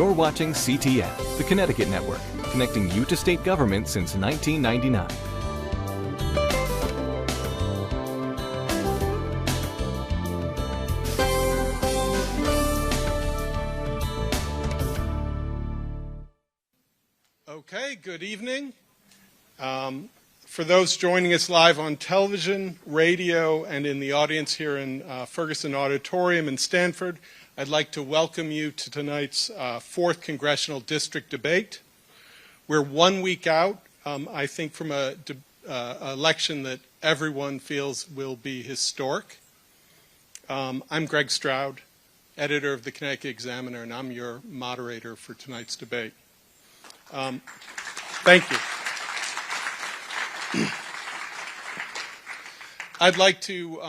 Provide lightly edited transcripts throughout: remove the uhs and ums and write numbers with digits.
You're watching CTN, the Connecticut Network, connecting you to state government since 1999. Okay, good evening. For those joining us live on television, radio, and in the audience here in Ferguson Auditorium in Stanford, I'd like to welcome you to tonight's 4th Congressional District debate. We're 1 week out, I think, from an election that everyone feels will be historic. I'm Greg Stroud, editor of the Connecticut Examiner, and I'm your moderator for tonight's debate. Thank you. I'd like to,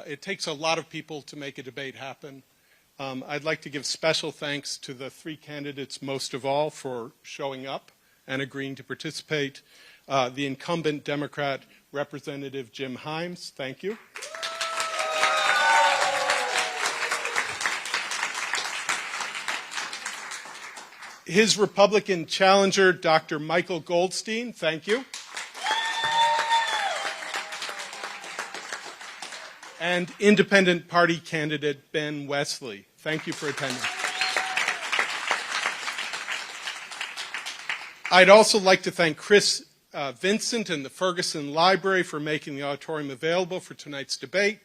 it takes a lot of people to make a debate happen. I'd like to give special thanks to the 3 candidates most of all for showing up and agreeing to participate. The incumbent Democrat, Representative Jim Himes, thank you. His Republican challenger, Dr. Michael Goldstein, thank you. And independent party candidate Ben Wesley, thank you for attending. I'd also like to thank Chris Vincent and the Ferguson Library for making the auditorium available for tonight's debate,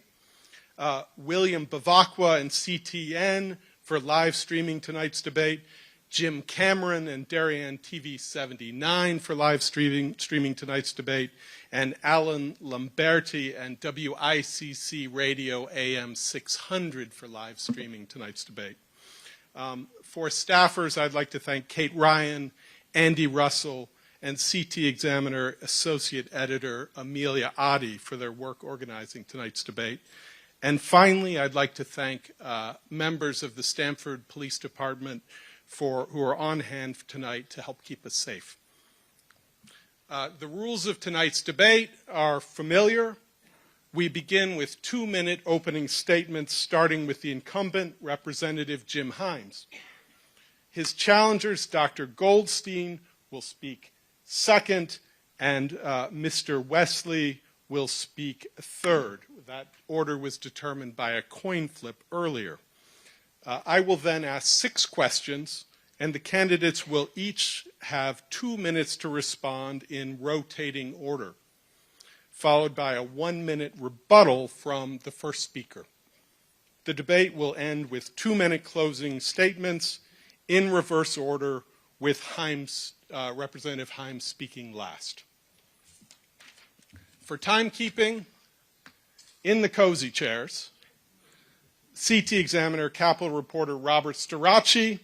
William Bavacqua and CTN for live streaming tonight's debate, Jim Cameron and Darien TV 79 for live streaming tonight's debate, and Alan Lamberti and WICC Radio AM 600 for live streaming tonight's debate. For staffers, I'd like to thank Kate Ryan, Andy Russell, and CT Examiner Associate Editor Amelia Oddie for their work organizing tonight's debate. And finally, I'd like to thank members of the Stamford Police Department who are on hand tonight to help keep us safe. The rules of tonight's debate are familiar. We begin with 2-minute opening statements, starting with the incumbent, Representative Jim Himes. His challengers, Dr. Goldstein, will speak second, and Mr. Wesley will speak third. That order was determined by a coin flip earlier. I will then ask 6 questions, and the candidates will each have 2 minutes to respond in rotating order, followed by a 1-minute rebuttal from the first speaker. The debate will end with 2-minute closing statements in reverse order, with Representative Himes speaking last. For timekeeping, in the cozy chairs, CT Examiner Capitol reporter Robert Starace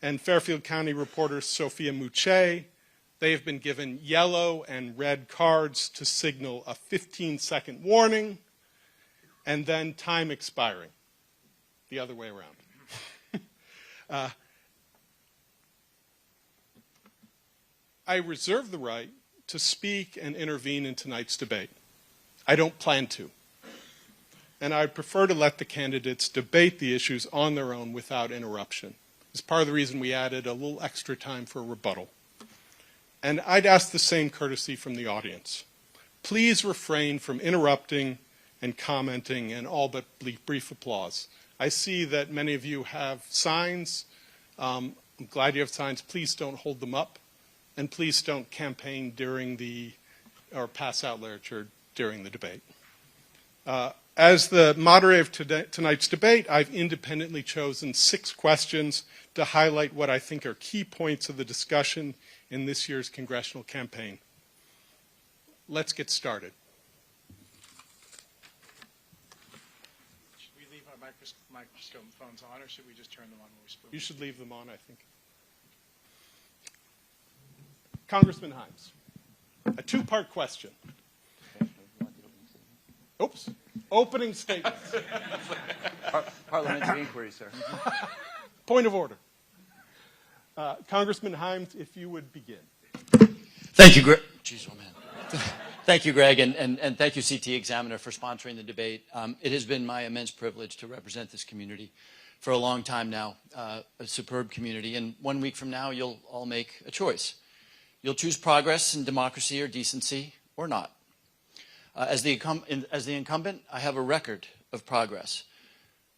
and Fairfield County reporter Sophia Muche. They have been given yellow and red cards to signal a 15-second warning and then time expiring, the other way around. I reserve the right to speak and intervene in tonight's debate. I don't plan to. And I'd prefer to let the candidates debate the issues on their own without interruption. It's part of the reason we added a little extra time for a rebuttal. And I'd ask the same courtesy from the audience. Please refrain from interrupting and commenting and all but brief applause. I see that many of you have signs. I'm glad you have signs. Please don't hold them up. And please don't campaign or pass out literature during the debate. As the moderator of tonight's debate, I've independently chosen 6 questions to highlight what I think are key points of the discussion in this year's congressional campaign. Let's get started. Should we leave our microphones on, or should we just turn them on when we speak? You should leave them on, I think. Congressman Himes, a 2-part question. Oops. Opening statements. Parliamentary inquiry, sir. Point of order. Congressman Himes, if you would begin. Thank you, Greg. Jeez, oh man. Thank you, Greg, and thank you, CT Examiner, for sponsoring the debate. It has been my immense privilege to represent this community for a long time now, a superb community. And 1 week from now, you'll all make a choice. You'll choose progress and democracy or decency or not. As the incumbent, I have a record of progress.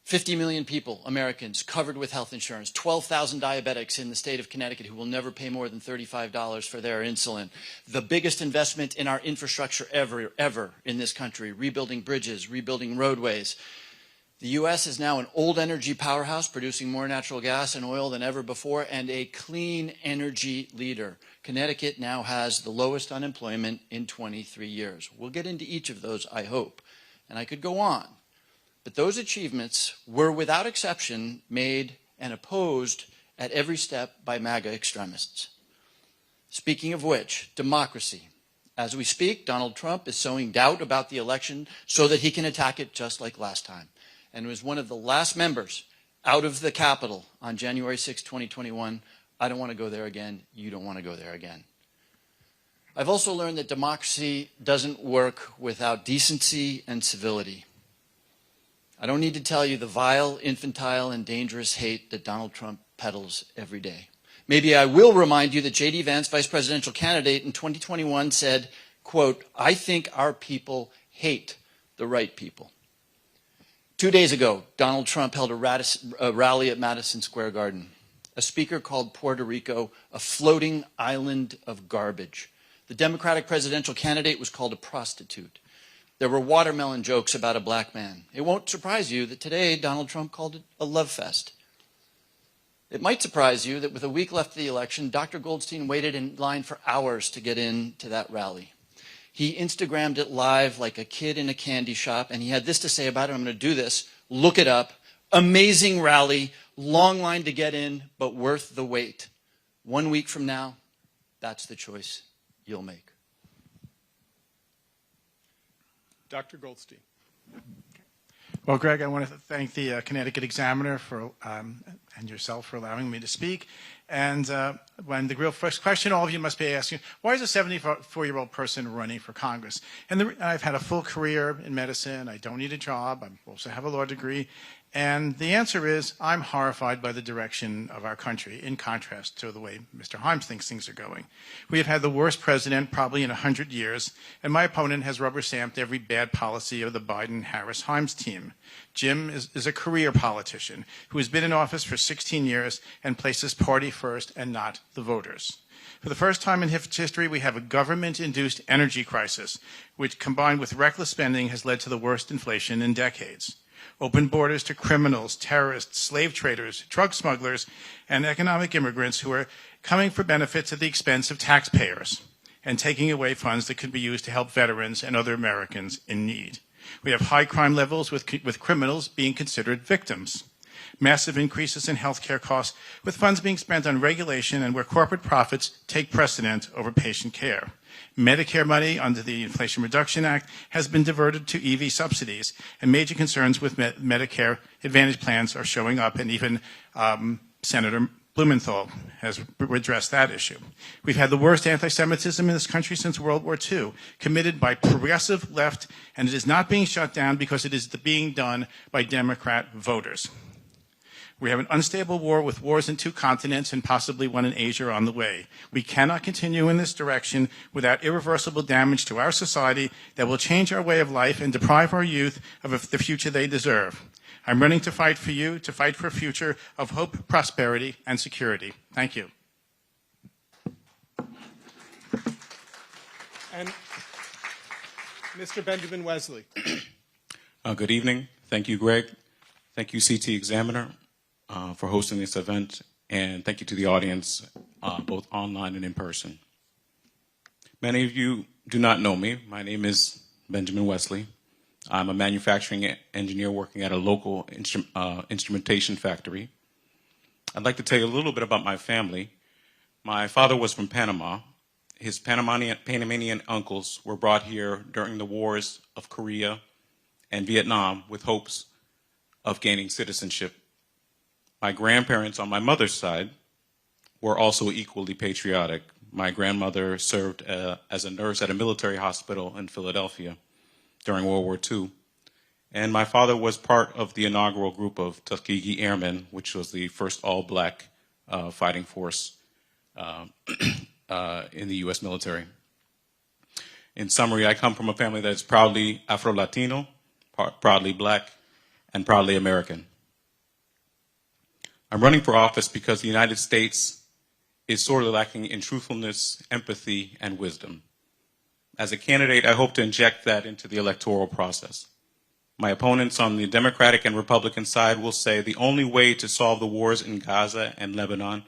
50 million people, Americans, covered with health insurance, 12,000 diabetics in the state of Connecticut who will never pay more than $35 for their insulin, the biggest investment in our infrastructure ever in this country, rebuilding bridges, rebuilding roadways. The U.S. is now an old energy powerhouse producing more natural gas and oil than ever before and a clean energy leader. Connecticut now has the lowest unemployment in 23 years. We'll get into each of those, I hope, and I could go on. But those achievements were, without exception, made and opposed at every step by MAGA extremists. Speaking of which, democracy. As we speak, Donald Trump is sowing doubt about the election so that he can attack it just like last time. And was one of the last members out of the Capitol on January 6, 2021. I don't want to go there again. You don't want to go there again. I've also learned that democracy doesn't work without decency and civility. I don't need to tell you the vile, infantile, and dangerous hate that Donald Trump peddles every day. Maybe I will remind you that J.D. Vance, vice presidential candidate in 2021, said, quote, "I think our people hate the right people." 2 days ago, Donald Trump held a rally at Madison Square Garden. A speaker called Puerto Rico a floating island of garbage. The Democratic presidential candidate was called a prostitute. There were watermelon jokes about a black man. It won't surprise you that today Donald Trump called it a love fest. It might surprise you that with a week left of the election, Dr. Goldstein waited in line for hours to get into that rally. He Instagrammed it live like a kid in a candy shop, and he had this to say about it. I'm going to do this. Look it up. Amazing rally, long line to get in, but worth the wait. 1 week from now, that's the choice you'll make. Dr. Goldstein. Well, Greg, I want to thank the Connecticut Examiner for and yourself for allowing me to speak. And when the real first question all of you must be asking, why is a 74-year-old person running for Congress? And I've had a full career in medicine. I don't need a job. I also have a law degree. And the answer is I'm horrified by the direction of our country, in contrast to the way Mr. Himes thinks things are going. We have had the worst president probably in 100 years, and my opponent has rubber-stamped every bad policy of the Biden-Harris-Himes team. Jim is a career politician who has been in office for 16 years and places party first and not the voters. For the first time in history, we have a government-induced energy crisis, which combined with reckless spending has led to the worst inflation in decades. Open borders to criminals, terrorists, slave traders, drug smugglers, and economic immigrants who are coming for benefits at the expense of taxpayers and taking away funds that could be used to help veterans and other Americans in need. We have high crime levels with criminals being considered victims. Massive increases in health care costs with funds being spent on regulation and where corporate profits take precedent over patient care. Medicare money under the Inflation Reduction Act has been diverted to EV subsidies, and major concerns with Medicare Advantage plans are showing up, and even Senator Blumenthal has addressed that issue. We've had the worst anti-Semitism in this country since World War II, committed by progressive left, and it is not being shut down because it is being done by Democrat voters. We have an unstable war with wars in 2 continents and possibly one in Asia on the way. We cannot continue in this direction without irreversible damage to our society that will change our way of life and deprive our youth of the future they deserve. I'm running to fight for you, to fight for a future of hope, prosperity, and security. Thank you. And Mr. Benjamin Wesley. Good evening. Thank you, Greg. Thank you, CT Examiner, for hosting this event, and thank you to the audience, both online and in person. Many of you do not know me. My name is Benjamin Wesley. I'm a manufacturing engineer working at a local instrumentation factory. I'd like to tell you a little bit about my family. My father was from Panama. His Panamanian uncles were brought here during the wars of Korea and Vietnam with hopes of gaining citizenship. My grandparents on my mother's side were also equally patriotic. My grandmother served as a nurse at a military hospital in Philadelphia during World War II. And my father was part of the inaugural group of Tuskegee Airmen, which was the first all-black fighting force in the U.S. military. In summary, I come from a family that is proudly Afro-Latino, proudly black, and proudly American. I'm running for office because the United States is sorely lacking in truthfulness, empathy, and wisdom. As a candidate, I hope to inject that into the electoral process. My opponents on the Democratic and Republican side will say the only way to solve the wars in Gaza and Lebanon,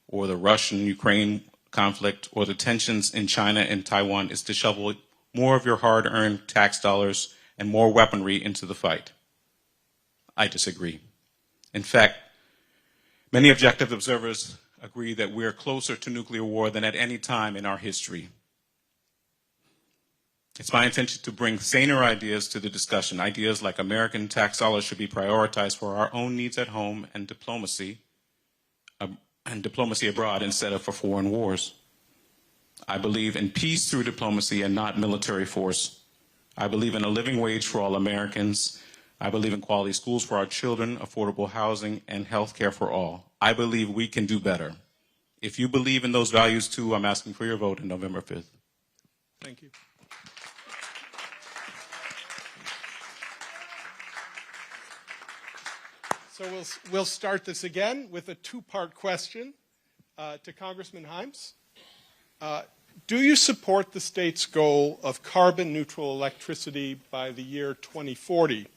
or the Russian-Ukraine conflict, or the tensions in China and Taiwan is to shovel more of your hard-earned tax dollars and more weaponry into the fight. I disagree. In fact, many objective observers agree that we're closer to nuclear war than at any time in our history. It's my intention to bring saner ideas to the discussion, ideas like American tax dollars should be prioritized for our own needs at home and diplomacy abroad instead of for foreign wars. I believe in peace through diplomacy and not military force. I believe in a living wage for all Americans. I believe in quality schools for our children, affordable housing, and health care for all. I believe we can do better. If you believe in those values too, I'm asking for your vote on November 5th. Thank you. So we'll start this again with a two-part question to Congressman Himes. Do you support the state's goal of carbon-neutral electricity by the year 2040?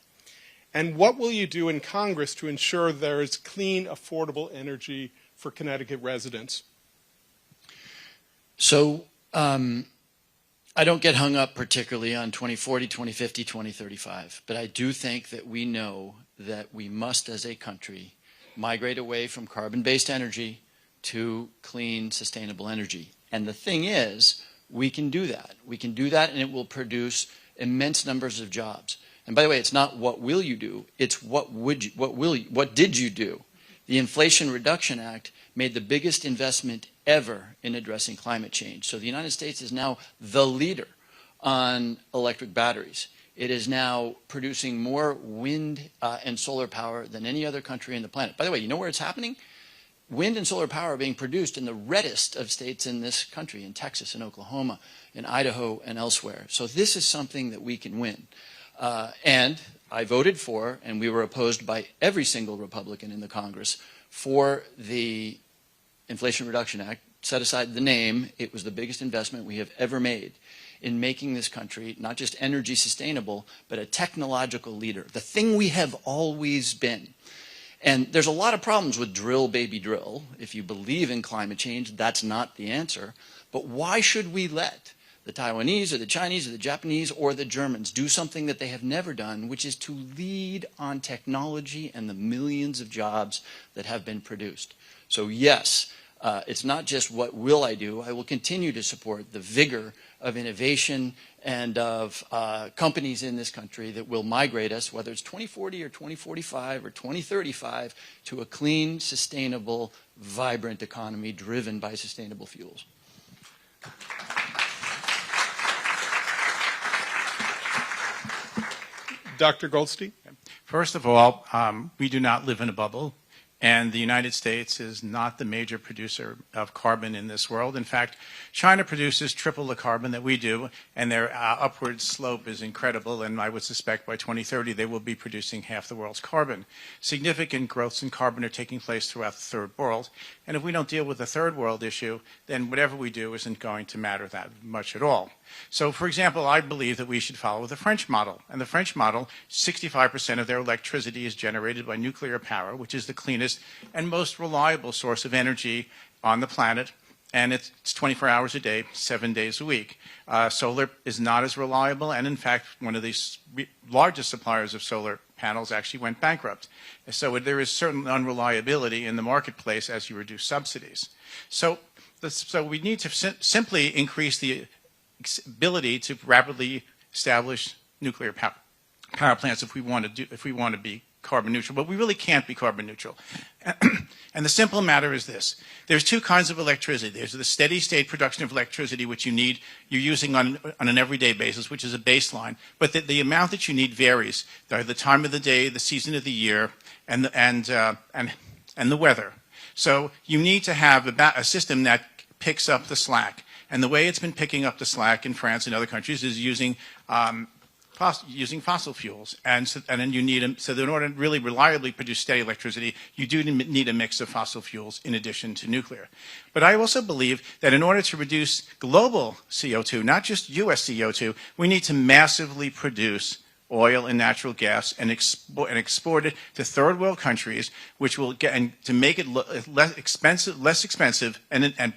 And what will you do in Congress to ensure there is clean, affordable energy for Connecticut residents? So I don't get hung up particularly on 2040, 2050, 2035, but I do think that we know that we must, as a country, migrate away from carbon-based energy to clean, sustainable energy. And the thing is, we can do that. We can do that, and it will produce immense numbers of jobs. And by the way, it's not what will you do, it's what did you do? The Inflation Reduction Act made the biggest investment ever in addressing climate change. So the United States is now the leader on electric batteries. It is now producing more wind and solar power than any other country on the planet. By the way, you know where it's happening? Wind and solar power are being produced in the reddest of states in this country, in Texas and Oklahoma, in Idaho and elsewhere. So this is something that we can win. And I voted for, and we were opposed by every single Republican in the Congress, for the Inflation Reduction Act. Set aside the name, it was the biggest investment we have ever made in making this country not just energy sustainable, but a technological leader, the thing we have always been. And there's a lot of problems with drill, baby, drill. If you believe in climate change, that's not the answer. But why should we let the Taiwanese or the Chinese or the Japanese or the Germans do something that they have never done, which is to lead on technology and the millions of jobs that have been produced? So yes, it's not just what will I do. I will continue to support the vigor of innovation and of companies in this country that will migrate us, whether it's 2040 or 2045 or 2035, to a clean, sustainable, vibrant economy driven by sustainable fuels. Dr. Goldstein? First of all, we do not live in a bubble. And the United States is not the major producer of carbon in this world. In fact, China produces triple the carbon that we do, and their upward slope is incredible, and I would suspect by 2030 they will be producing half the world's carbon. Significant growths in carbon are taking place throughout the third world, and if we don't deal with the third world issue, then whatever we do isn't going to matter that much at all. So, for example, I believe that we should follow the French model. And the French model, 65% of their electricity is generated by nuclear power, which is the cleanest and most reliable source of energy on the planet. And it's 24 hours a day, 7 days a week. Solar is not as reliable, and in fact, one of the largest suppliers of solar panels actually went bankrupt. So there is certain unreliability in the marketplace as you reduce subsidies. So we need to simply increase the ability to rapidly establish nuclear power plants if we want to be carbon neutral, but we really can't be carbon neutral. And the simple matter is this. There's two kinds of electricity. There's the steady state production of electricity, which you're using on an everyday basis, which is a baseline. But the amount that you need varies by the time of the day, the season of the year, and the weather. So you need to have a system that picks up the slack. And the way it's been picking up the slack in France and other countries is using fossil fuels. And then you need them, so that in order to really reliably produce steady electricity, you do need a mix of fossil fuels in addition to nuclear. But I also believe that in order to reduce global CO2, not just US CO2, we need to massively produce oil and natural gas and export it to third world countries, which will get, and to make it less expensive and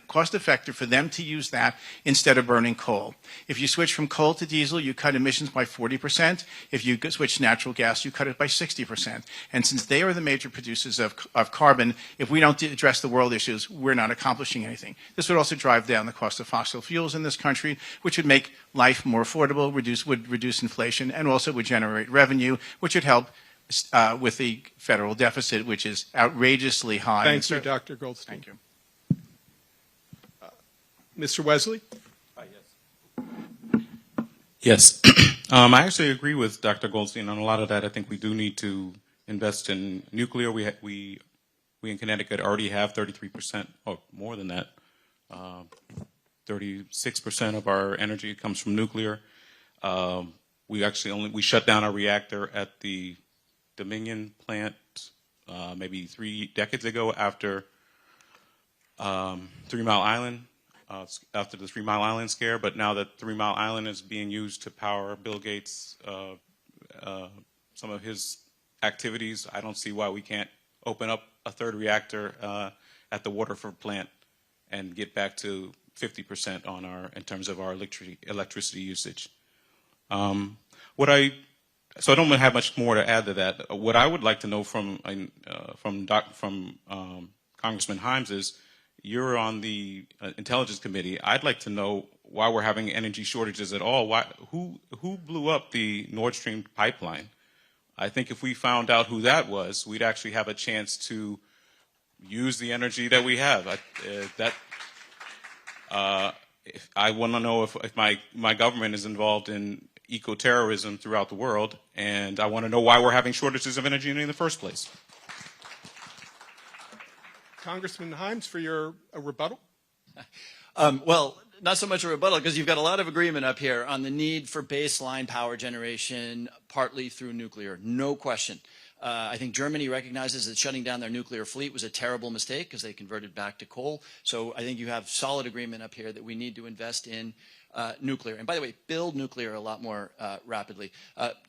cost effective for them to use that instead of burning coal. If you switch from coal to diesel, you cut emissions by 40%. If you switch to natural gas, you cut it by 60%. And since they are the major producers of carbon, if we don't address the world issues, we're not accomplishing anything. This would also drive down the cost of fossil fuels in this country, which would make life more affordable, would reduce inflation, and also would generate revenue, which would help with the federal deficit, which is outrageously high. Thank you, Dr. Goldstein. Thank you. Mr. Wesley? Yes. I actually agree with Dr. Goldstein on a lot of that. I think we do need to invest in nuclear. We in Connecticut already have 33%, or more than that. 36% of our energy comes from nuclear. We shut down our reactor at the Dominion plant maybe 3 decades ago after 3 Mile Island. After the 3 Mile Island scare, but now that 3 Mile Island is being used to power Bill Gates' some of his activities, I don't see why we can't open up a third reactor at the Waterford plant and get back to 50% in terms of our electricity usage. So I don't have much more to add to that. What I would like to know from Congressman Himes is, you're on the Intelligence Committee. I'd like to know why we're having energy shortages at all. Who blew up the Nord Stream pipeline? I think if we found out who that was, we'd actually have a chance to use the energy that we have. I want to know if my government is involved in eco-terrorism throughout the world, and I want to know why we're having shortages of energy in the first place. Congressman Himes, for your rebuttal. Well, not so much a rebuttal, because you've got a lot of agreement up here on the need for baseline power generation, partly through nuclear. No question. I think Germany recognizes that shutting down their nuclear fleet was a terrible mistake because they converted back to coal. So I think you have solid agreement up here that we need to invest in nuclear. And by the way, build nuclear a lot more rapidly.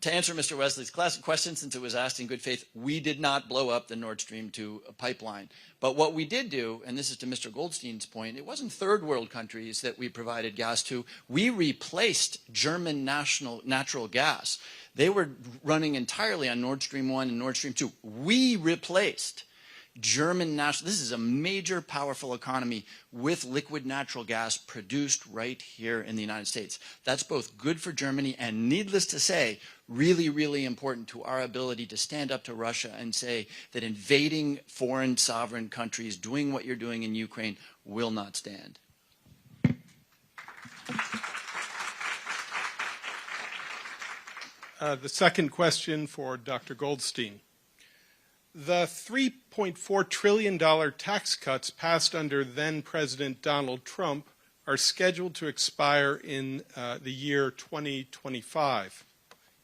To answer Mr. Wesley's classic question, since it was asked in good faith, we did not blow up the Nord Stream 2 pipeline. But what we did do, and this is to Mr. Goldstein's point, it wasn't third world countries that we provided gas to. We replaced German natural gas. They were running entirely on Nord Stream 1 and Nord Stream 2. We replaced German national, this is a major powerful economy with liquid natural gas produced right here in the United States. That's both good for Germany and, needless to say, really, really important to our ability to stand up to Russia and say that invading foreign sovereign countries, doing what you're doing in Ukraine, will not stand. The second question for Dr. Goldstein. The $3.4 trillion tax cuts passed under then-President Donald Trump are scheduled to expire in the year 2025.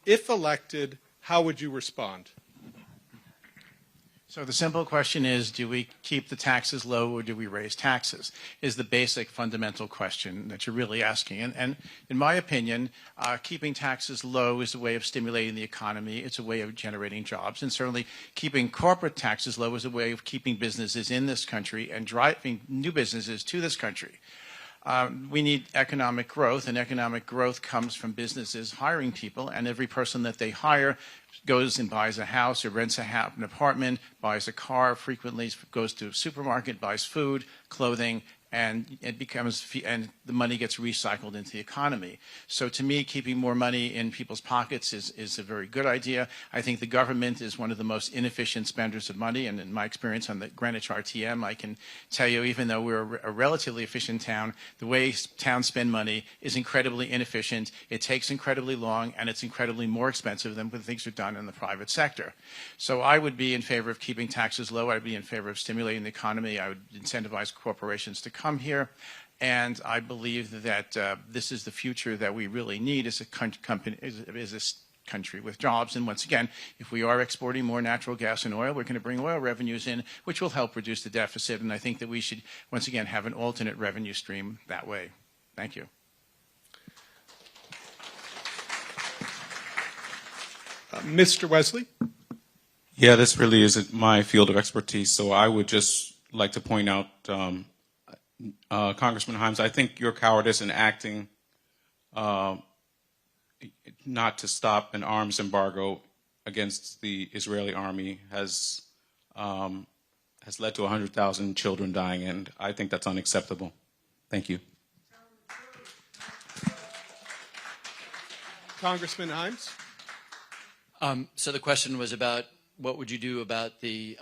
If elected, how would you respond? So the simple question is, do we keep the taxes low or do we raise taxes, is the basic fundamental question that you're really asking. And in my opinion, keeping taxes low is a way of stimulating the economy. It's a way of generating jobs. And certainly keeping corporate taxes low is a way of keeping businesses in this country and driving new businesses to this country. We need economic growth, and economic growth comes from businesses hiring people, and every person that they hire goes and buys a house or rents an apartment, buys a car frequently, goes to a supermarket, buys food, clothing, and it becomes, and the money gets recycled into the economy. So to me, keeping more money in people's pockets is a very good idea. I think the government is one of the most inefficient spenders of money, and in my experience on the Greenwich RTM, I can tell you, even though we're a relatively efficient town, the way towns spend money is incredibly inefficient. It takes incredibly long, and it's incredibly more expensive than when things are done in the private sector. So I would be in favor of keeping taxes low. I'd be in favor of stimulating the economy. I would incentivize corporations to come here. And I believe that this is the future that we really need as a country with jobs. And once again, if we are exporting more natural gas and oil, we're going to bring oil revenues in, which will help reduce the deficit. And I think that we should, once again, have an alternate revenue stream that way. Thank you. Mr. Wesley? Yeah, this really isn't my field of expertise, so I would just like to point out, Congressman Himes, I think your cowardice in acting not to stop an arms embargo against the Israeli army has led to 100,000 children dying, and I think that's unacceptable. Thank you. Congressman Himes? So the question was about what would you do about the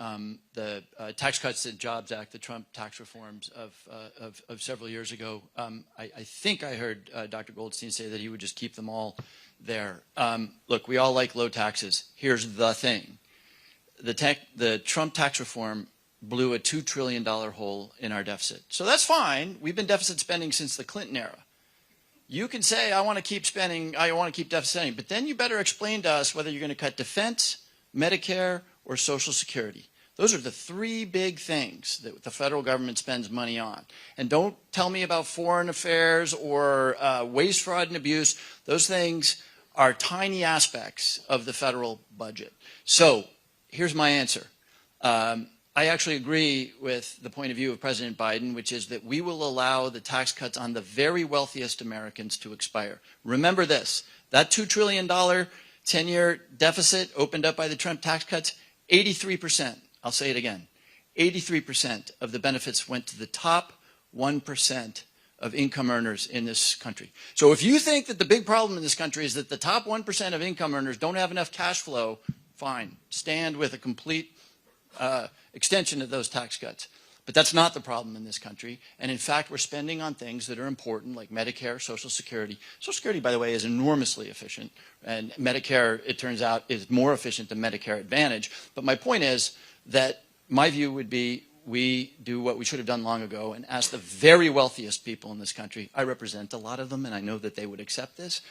Tax Cuts and Jobs Act, the Trump tax reforms of several years ago. I think I heard Dr. Goldstein say that he would just keep them all there. Look, we all like low taxes. Here's the thing. The Trump tax reform blew a $2 trillion hole in our deficit. So that's fine. We've been deficit spending since the Clinton era. You can say, I want to keep spending, I want to keep deficit spending, but then you better explain to us whether you're going to cut defense, Medicare, or Social Security. Those are the three big things that the federal government spends money on. And don't tell me about foreign affairs or waste, fraud, and abuse. Those things are tiny aspects of the federal budget. So here's my answer. I actually agree with the point of view of President Biden, which is that we will allow the tax cuts on the very wealthiest Americans to expire. Remember this, that $2 trillion 10-year deficit opened up by the Trump tax cuts, 83%, I'll say it again, 83% of the benefits went to the top 1% of income earners in this country. So if you think that the big problem in this country is that the top 1% of income earners don't have enough cash flow, fine, stand with a complete extension of those tax cuts. But that's not the problem in this country. And in fact, we're spending on things that are important, like Medicare, Social Security. Social Security, by the way, is enormously efficient. And Medicare, it turns out, is more efficient than Medicare Advantage. But my point is that my view would be we do what we should have done long ago and ask the very wealthiest people in this country, I represent a lot of them, and I know that they would accept this,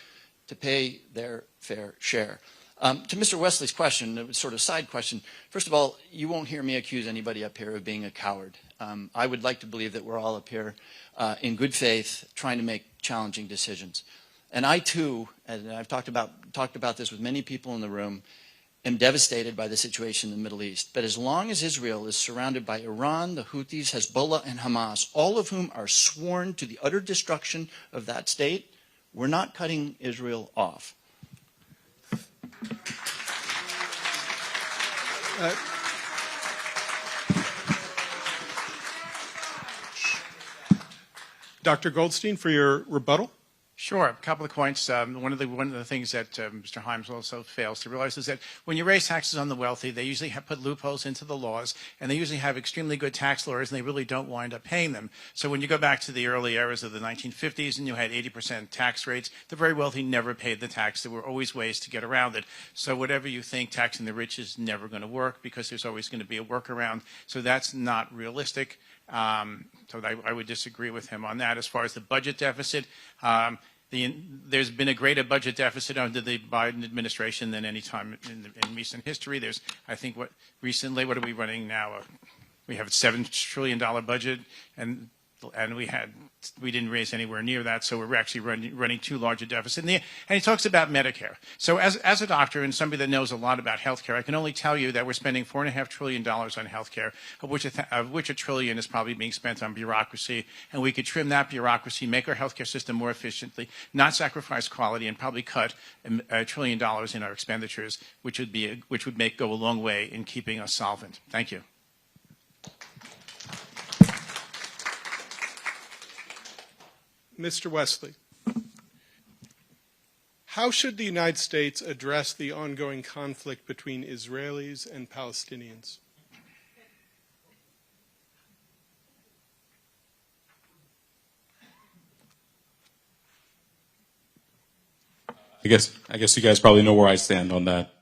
to pay their fair share. To Mr. Wesley's question, a sort of side question, first of all, you won't hear me accuse anybody up here of being a coward. I would like to believe that we're all up here in good faith trying to make challenging decisions. And I too, and I've talked about this with many people in the room, am devastated by the situation in the Middle East. But as long as Israel is surrounded by Iran, the Houthis, Hezbollah, and Hamas, all of whom are sworn to the utter destruction of that state, we're not cutting Israel off. Dr. Goldstein, for your rebuttal. Sure. A couple of points. One of the things that Mr. Himes also fails to realize is that when you raise taxes on the wealthy, they usually put loopholes into the laws, and they usually have extremely good tax lawyers, and they really don't wind up paying them. So when you go back to the early eras of the 1950s and you had 80% tax rates, the very wealthy never paid the tax. There were always ways to get around it. So whatever you think, taxing the rich is never going to work because there's always going to be a workaround. So that's not realistic. So I would disagree with him on that. As far as the budget deficit, there's been a greater budget deficit under the Biden administration than any time in recent history. There's, I think, what are we running now? We have a $7 trillion budget, and we didn't raise anywhere near that, so we're actually running too large a deficit. And he talks about Medicare. So as a doctor and somebody that knows a lot about healthcare, I can only tell you that we're spending $4.5 trillion on healthcare, of which $1 trillion is probably being spent on bureaucracy, and we could trim that bureaucracy, make our healthcare system more efficiently, not sacrifice quality, and probably cut $1 trillion in our expenditures, which would go a long way in keeping us solvent. Thank you. Mr. Wesley, how should the United States address the ongoing conflict between Israelis and Palestinians? I guess you guys probably know where I stand on that.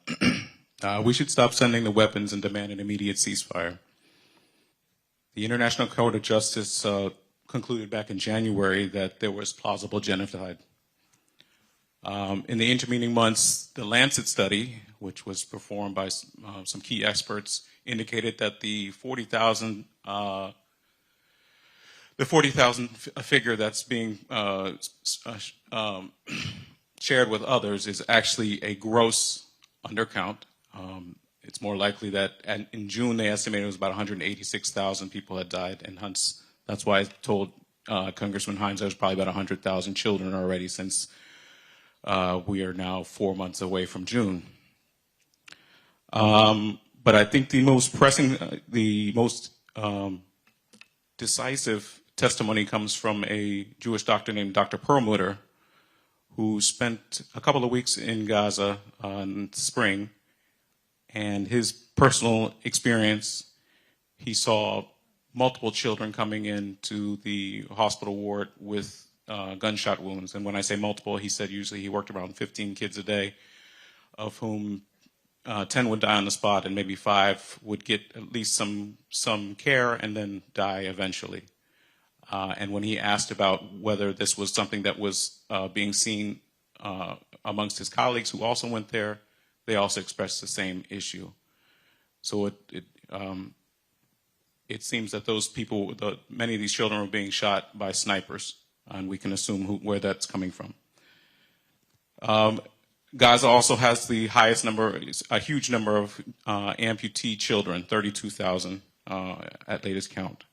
We should stop sending the weapons and demand an immediate ceasefire. The International Court of Justice concluded back in January that there was plausible genocide. In the intervening months, the Lancet study, which was performed by some key experts, indicated that the 40,000 figure that's being shared with others is actually a gross undercount. It's more likely that in June they estimated it was about 186,000 people had died, and that's why I told Congressman Hines there was probably about 100,000 children already, since we are now 4 months away from June. But I think the most pressing, the most decisive testimony comes from a Jewish doctor named Dr. Perlmutter, who spent a couple of weeks in Gaza in the spring, and his personal experience, he saw multiple children coming into the hospital ward with gunshot wounds. And when I say multiple, he said usually he worked around 15 kids a day, of whom 10 would die on the spot, and maybe 5 would get at least some care and then die eventually. And when he asked about whether this was something that was being seen amongst his colleagues who also went there, they also expressed the same issue. So it seems that those people, many of these children were being shot by snipers, and we can assume where that's coming from. Gaza also has the highest number, a huge number of amputee children, 32,000 at latest count.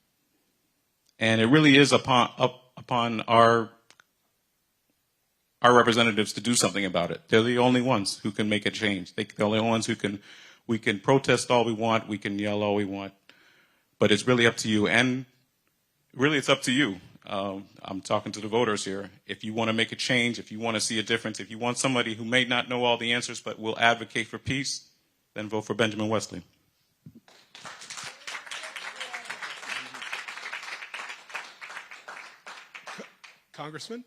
And it really is upon our representatives to do something about it. They're the only ones who can make a change. They're the only ones we can protest all we want, we can yell all we want, but it's really up to you. And really it's up to you. I'm talking to the voters here. If you want to make a change, if you want to see a difference, if you want somebody who may not know all the answers but will advocate for peace, then vote for Benjamin Wesley. Congressman?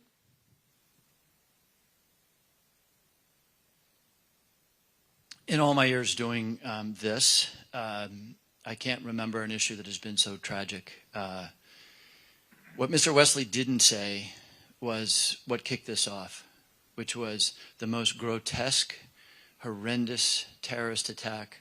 In all my years doing this, I can't remember an issue that has been so tragic. What Mr. Wesley didn't say was what kicked this off, which was the most grotesque, horrendous terrorist attack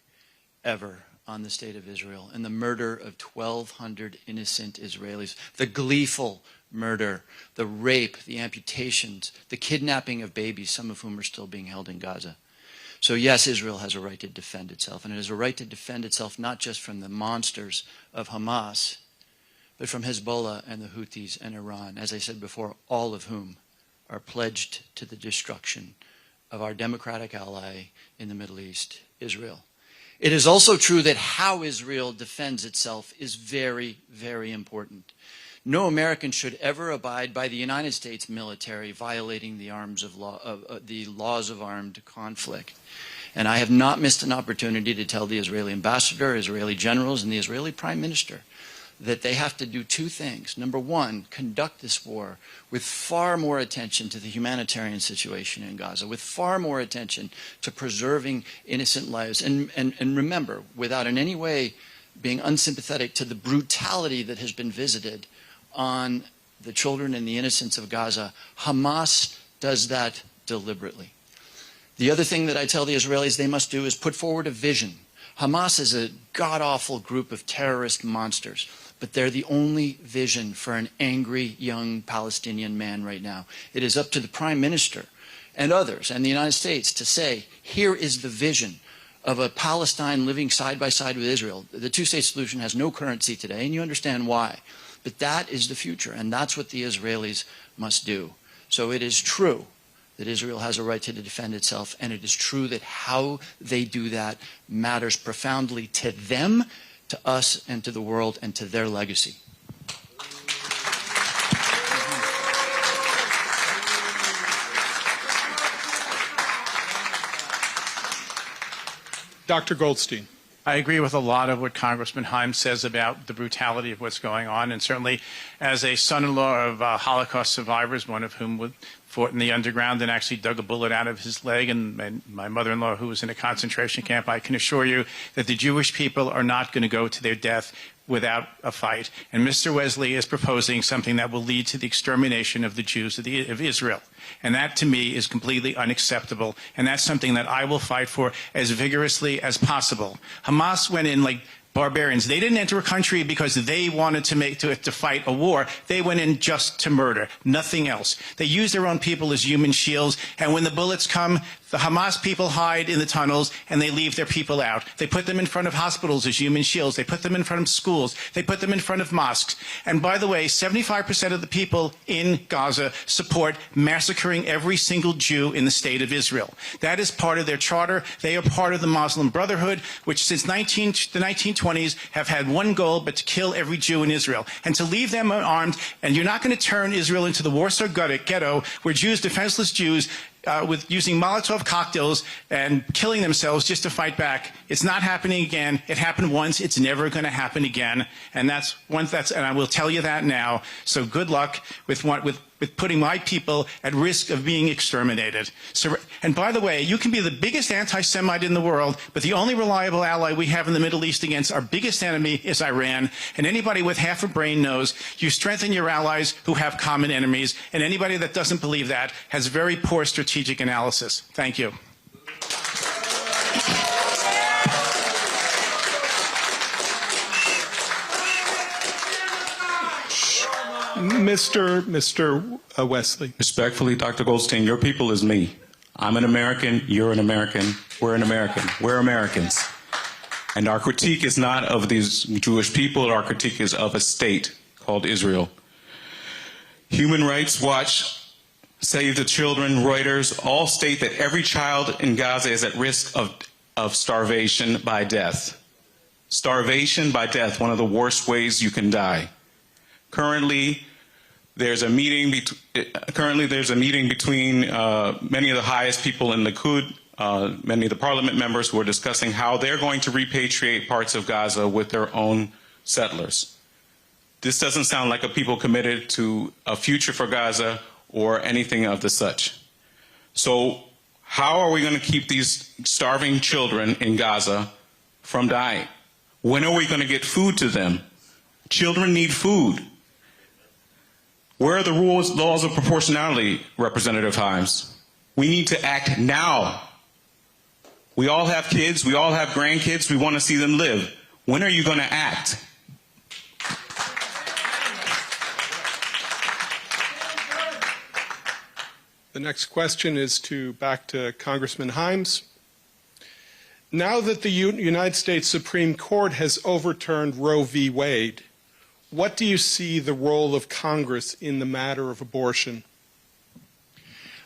ever on the state of Israel, and the murder of 1,200 innocent Israelis, the gleeful murder, the rape, the amputations, the kidnapping of babies, some of whom are still being held in Gaza. So yes, Israel has a right to defend itself, and it has a right to defend itself not just from the monsters of Hamas, but from Hezbollah and the Houthis and Iran, as I said before, all of whom are pledged to the destruction of our democratic ally in the Middle East, Israel. It is also true that how Israel defends itself is very, very important. No American should ever abide by the United States military violating the the laws of armed conflict. And I have not missed an opportunity to tell the Israeli ambassador, Israeli generals, and the Israeli prime minister that they have to do two things. Number one, conduct this war with far more attention to the humanitarian situation in Gaza, with far more attention to preserving innocent lives. And remember, without in any way being unsympathetic to the brutality that has been visited on the children and the innocents of Gaza, Hamas does that deliberately. The other thing that I tell the Israelis they must do is put forward a vision. Hamas is a god-awful group of terrorist monsters, but they're the only vision for an angry young Palestinian man right now. It is up to the Prime Minister and others and the United States to say, here is the vision of a Palestine living side by side with Israel. The two-state solution has no currency today, and you understand why. But that is the future, and that's what the Israelis must do. So it is true that Israel has a right to defend itself, and it is true that how they do that matters profoundly to them, to us, and to the world, and to their legacy. Dr. Goldstein. I agree with a lot of what Congressman Himes says about the brutality of what's going on, and certainly as a son-in-law of Holocaust survivors, one of whom fought in the underground and actually dug a bullet out of his leg, and my mother-in-law who was in a concentration camp, I can assure you that the Jewish people are not going to go to their death without a fight. And Mr. Wesley is proposing something that will lead to the extermination of the Jews of Israel. And that, to me, is completely unacceptable. And that's something that I will fight for as vigorously as possible. Hamas went in like barbarians. They didn't enter a country because they wanted to fight a war. They went in just to murder, nothing else. They used their own people as human shields. And when the bullets come, the Hamas people hide in the tunnels and they leave their people out. They put them in front of hospitals as human shields. They put them in front of schools. They put them in front of mosques. And by the way, 75% of the people in Gaza support massacring every single Jew in the state of Israel. That is part of their charter. They are part of the Muslim Brotherhood, which since the 1920s have had one goal, but to kill every Jew in Israel. And to leave them unarmed, and you're not going to turn Israel into the Warsaw Ghetto, where Jews, defenseless Jews, with using Molotov cocktails and killing themselves just to fight back. It's not happening again. It happened once. It's never going to happen again. And and I will tell you that now. So good luck with putting my people at risk of being exterminated. So, and by the way, you can be the biggest anti-Semite in the world, but the only reliable ally we have in the Middle East against our biggest enemy is Iran. And anybody with half a brain knows you strengthen your allies who have common enemies. And anybody that doesn't believe that has very poor strategic analysis. Thank you. Mr. Wesley. Respectfully, Dr. Goldstein, your people is me. I'm an American, you're an American, we're an American, we're Americans. And our critique is not of these Jewish people, our critique is of a state called Israel. Human Rights Watch, Save the Children, Reuters, all state that every child in Gaza is at risk of starvation by death. Starvation by death, one of the worst ways you can die. Currently, there's a meeting between many of the highest people in Likud, many of the parliament members who are discussing how they're going to repatriate parts of Gaza with their own settlers. This doesn't sound like a people committed to a future for Gaza or anything of the such. So how are we going to keep these starving children in Gaza from dying? When are we going to get food to them? Children need food. Where are the laws of proportionality, Representative Himes? We need to act now. We all have kids, we all have grandkids, we want to see them live. When are you going to act? The next question is back to Congressman Himes. Now that the United States Supreme Court has overturned Roe v. Wade, what do you see the role of Congress in the matter of abortion?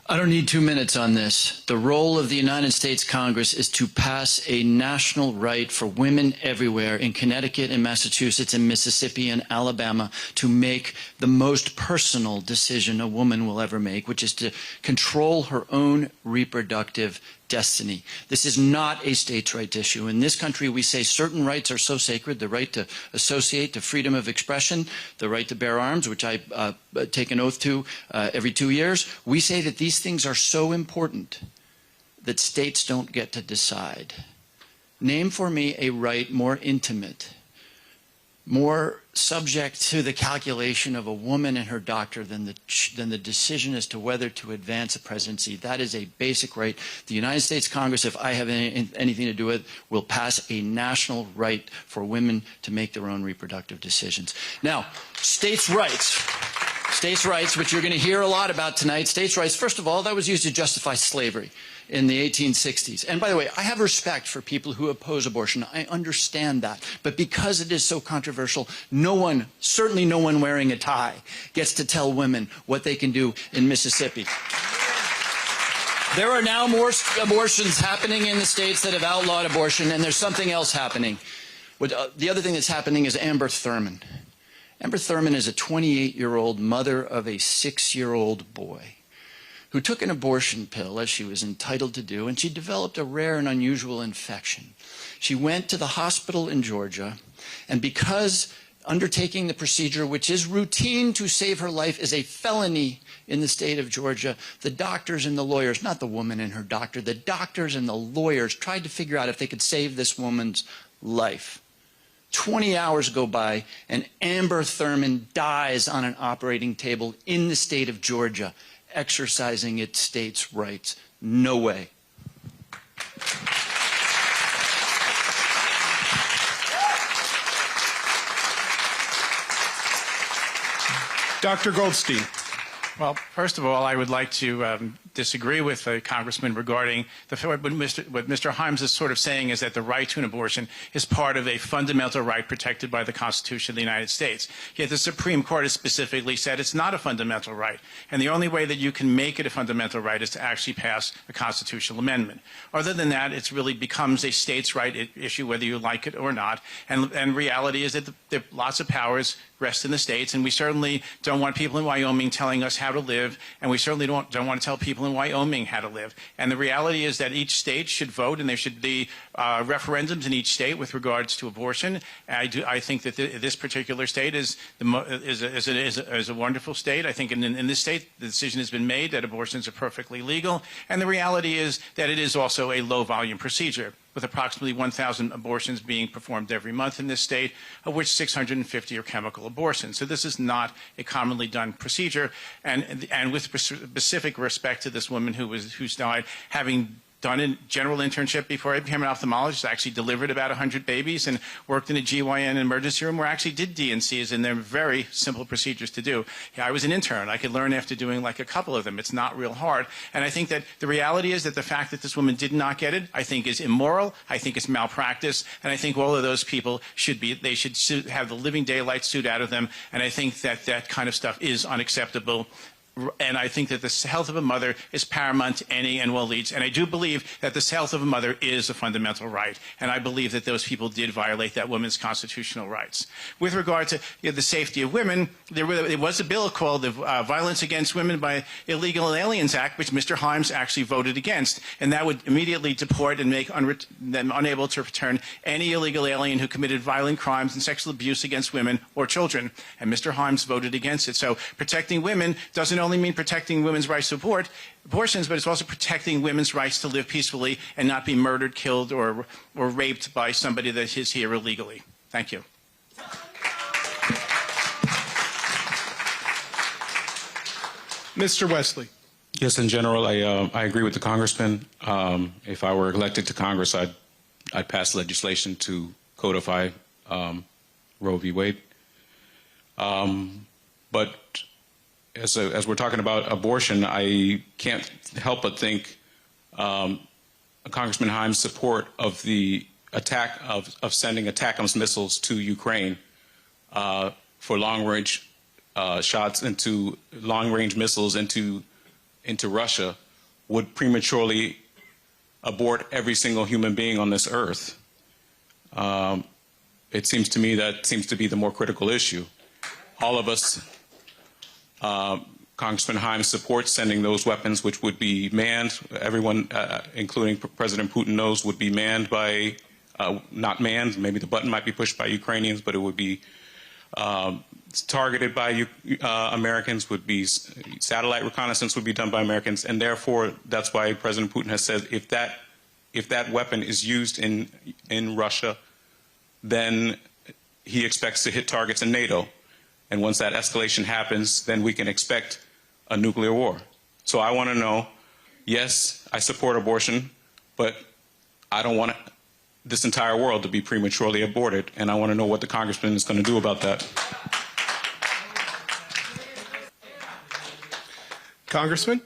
I don't need 2 minutes on this. The role of the United States Congress is to pass a national right for women everywhere in Connecticut and Massachusetts and Mississippi and Alabama to make the most personal decision a woman will ever make, which is to control her own reproductive destiny. This is not a states' rights issue. In this country, we say certain rights are so sacred, the right to associate, to freedom of expression, the right to bear arms, which I take an oath to every 2 years. We say that these things are so important that states don't get to decide. Name for me a right more intimate, more subject to the calculation of a woman and her doctor than the decision as to whether to advance a presidency. That is a basic right. The United States Congress, if I have anything to do with, will pass a national right for women to make their own reproductive decisions. Now, states' rights, which you're going to hear a lot about tonight. States' rights, first of all, that was used to justify slavery in the 1860s. And by the way, I have respect for people who oppose abortion. I understand that. But because it is so controversial, no one, certainly no one wearing a tie, gets to tell women what they can do in Mississippi. There are now more abortions happening in the states that have outlawed abortion, and there's something else happening. The other thing that's happening is Amber Thurman. Amber Thurman is a 28-year-old mother of a 6-year-old boy who took an abortion pill, as she was entitled to do, and she developed a rare and unusual infection. She went to the hospital in Georgia, and because undertaking the procedure, which is routine to save her life, is a felony in the state of Georgia, the doctors and the lawyers, not the woman and her doctor, the doctors and the lawyers tried to figure out if they could save this woman's life. 20 hours go by, and Amber Thurman dies on an operating table in the state of Georgia, exercising its state's rights. No way. Dr. Goldstein. Well, first of all, I would like to disagree with the Congressman regarding what Mr. Himes is sort of saying is that the right to an abortion is part of a fundamental right protected by the Constitution of the United States. Yet the Supreme Court has specifically said it's not a fundamental right. And the only way that you can make it a fundamental right is to actually pass a constitutional amendment. Other than that, it really becomes a states' right issue, whether you like it or not. And reality is that lots of powers rest in the states, and we certainly don't want people in Wyoming telling us how to live, and we certainly don't want to tell people in Wyoming how to live. And the reality is that each state should vote, and there should be referendums in each state with regards to abortion. I think that this particular state is a wonderful state. I think in this state, the decision has been made that abortions are perfectly legal, and the reality is that it is also a low-volume procedure, with approximately 1,000 abortions being performed every month in this state, of which 650 are chemical abortions. So this is not a commonly done procedure. And with specific respect to this woman who's died, having done a general internship before I became an ophthalmologist, actually delivered about 100 babies and worked in a GYN emergency room where I actually did DNCs, and they're very simple procedures to do. Yeah, I was an intern. I could learn after doing like a couple of them. It's not real hard. And I think that the reality is that the fact that this woman did not get it, I think is immoral. I think it's malpractice. And I think all of those people should have the living daylight sued out of them. And I think that that kind of stuff is unacceptable. And I think that the health of a mother is paramount to any and all leads. And I do believe that the health of a mother is a fundamental right. And I believe that those people did violate that woman's constitutional rights. With regard to the safety of women, there was a bill called the Violence Against Women by Illegal Aliens Act, which Mr. Himes actually voted against. And that would immediately deport and make them unable to return any illegal alien who committed violent crimes and sexual abuse against women or children. And Mr. Himes voted against it. So protecting women doesn't only mean protecting women's rights to abortions, but it's also protecting women's rights to live peacefully and not be murdered, killed, or raped by somebody that is here illegally. Thank you. Mr. Wesley. Yes, in general, I agree with the congressman. If I were elected to Congress, I'd pass legislation to codify Roe v. Wade. But as we're talking about abortion, I can't help but think Congressman Himes' support of the attack of sending ATACMS missiles to Ukraine for long-range shots into long-range missiles into Russia would prematurely abort every single human being on this earth. It seems to me that seems to be the more critical issue. All of us. Congressman Himes supports sending those weapons, which would be manned. Everyone, including President Putin, knows would be manned by, not manned, maybe the button might be pushed by Ukrainians, but it would be targeted by Americans, would be satellite reconnaissance would be done by Americans, and therefore that's why President Putin has said if that weapon is used in Russia, then he expects to hit targets in NATO. And once that escalation happens, then we can expect a nuclear war. So I want to know, yes, I support abortion, but I don't want this entire world to be prematurely aborted, and I want to know what the congressman is going to do about that. Congressman?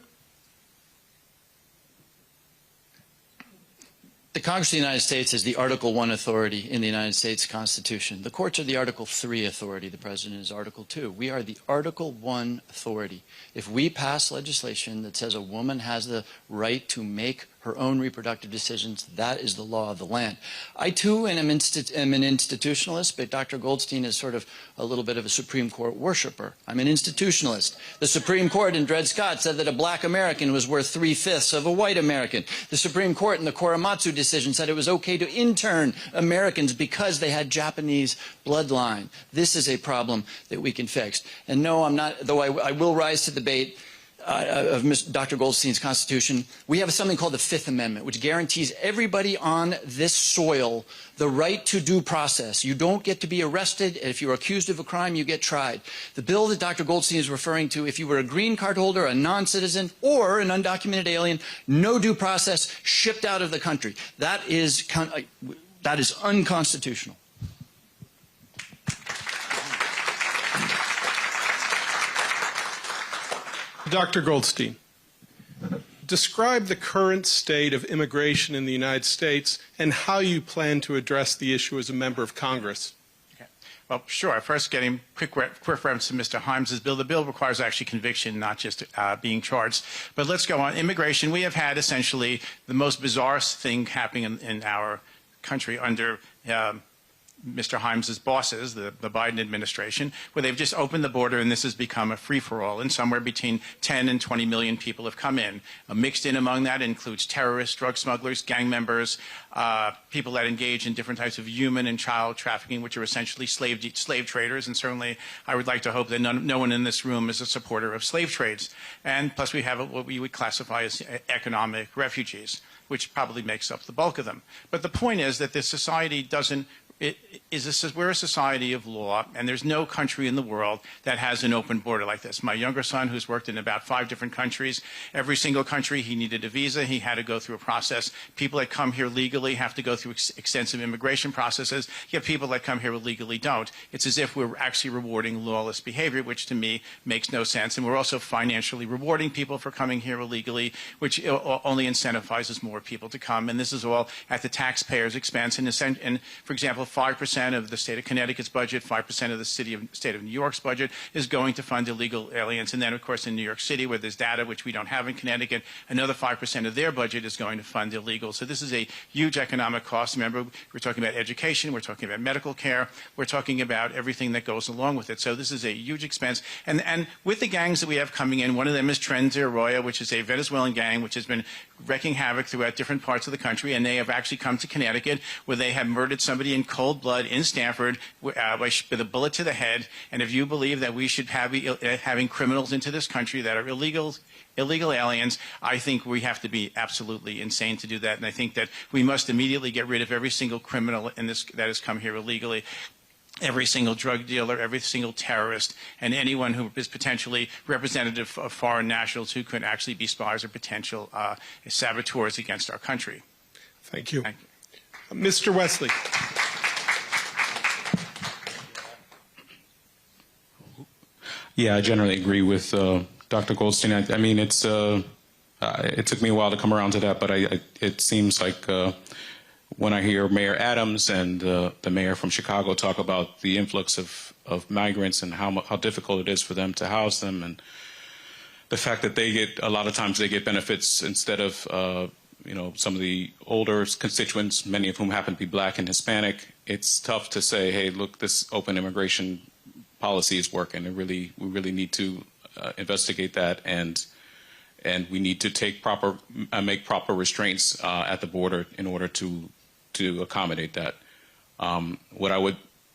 The Congress of the United States is the Article I authority in the United States Constitution. The courts are the Article III authority. The President is Article II. We are the Article I authority. If we pass legislation that says a woman has the right to make her own reproductive decisions. That is the law of the land. I, too, am an institutionalist, but Dr. Goldstein is sort of a little bit of a Supreme Court worshiper. I'm an institutionalist. The Supreme Court in Dred Scott said that a black American was worth 3/5 of a white American. The Supreme Court in the Korematsu decision said it was okay to intern Americans because they had Japanese bloodline. This is a problem that we can fix. And no, I'm not, though I will rise to the debate of Dr. Goldstein's Constitution. We have something called the Fifth Amendment, which guarantees everybody on this soil the right to due process. You don't get to be arrested. If you're accused of a crime, you get tried. The bill that Dr. Goldstein is referring to, if you were a green card holder, a non-citizen, or an undocumented alien, no due process, shipped out of the country. That is unconstitutional. Dr. Goldstein, describe the current state of immigration in the United States and how you plan to address the issue as a member of Congress. Okay. Well, sure. First, getting quick reference to Mr. Himes' bill. The bill requires actually conviction, not just being charged. But let's go on. Immigration, we have had essentially the most bizarre thing happening in our country under Mr. Himes' bosses, the Biden administration, where they've just opened the border and this has become a free-for-all, and somewhere between 10 and 20 million people have come in. Mixed in among that includes terrorists, drug smugglers, gang members, people that engage in different types of human and child trafficking, which are essentially slave traders, and certainly I would like to hope that no one in this room is a supporter of slave trades. And plus we have what we would classify as economic refugees, which probably makes up the bulk of them. But the point is that this society doesn't we're a society of law, and there's no country in the world that has an open border like this. My younger son, who's worked in about 5 different countries, every single country he needed a visa, he had to go through a process. People that come here legally have to go through extensive immigration processes, yet people that come here illegally don't. It's as if we're actually rewarding lawless behavior, which to me makes no sense. And we're also financially rewarding people for coming here illegally, which only incentivizes more people to come. And this is all at the taxpayer's expense. And for example, 5% of the state of Connecticut's budget, 5% of the state of New York's budget is going to fund illegal aliens. And then, of course, in New York City, where there's data which we don't have in Connecticut, another 5% of their budget is going to fund illegals. So this is a huge economic cost. Remember, we're talking about education, we're talking about medical care, we're talking about everything that goes along with it. So this is a huge expense. And with the gangs that we have coming in, one of them is Tren de Arroyo, which is a Venezuelan gang which has been wreaking havoc throughout different parts of the country, and they have actually come to Connecticut where they have murdered somebody in cold blood in Stanford with a bullet to the head. And if you believe that we should have having criminals into this country that are illegal aliens, I think we have to be absolutely insane to do that. And I think that we must immediately get rid of every single criminal in this that has come here illegally. Every single drug dealer, every single terrorist, and anyone who is potentially representative of foreign nationals who could actually be spies or potential saboteurs against our country. Thank you. Thank you. Mr. Wesley. Yeah, I generally agree with Dr. Goldstein. I mean, it took me a while to come around to that, but it seems like when I hear Mayor Adams and the mayor from Chicago talk about the influx of migrants and how difficult it is for them to house them, and the fact that a lot of times they get benefits instead of some of the older constituents, many of whom happen to be black and Hispanic, it's tough to say, hey, look, this open immigration policy is working. We really need to investigate that, and we need to make proper restraints at the border in order to accommodate that.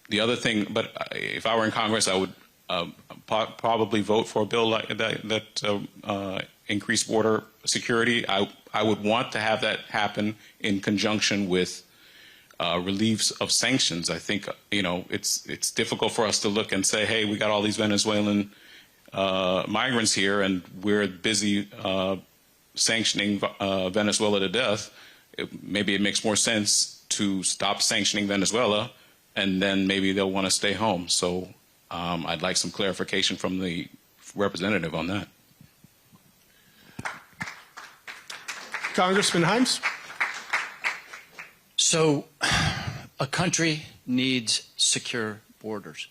The other thing, but if I were in Congress, I would probably vote for a bill like that increased border security. I would want to have that happen in conjunction with reliefs of sanctions. I think it's difficult for us to look and say, hey, we got all these Venezuelan migrants here, and we're busy sanctioning Venezuela to death. Maybe it makes more sense to stop sanctioning Venezuela, and then maybe they'll want to stay home. So I'd like some clarification from the representative on that. Congressman Himes. So a country needs secure borders.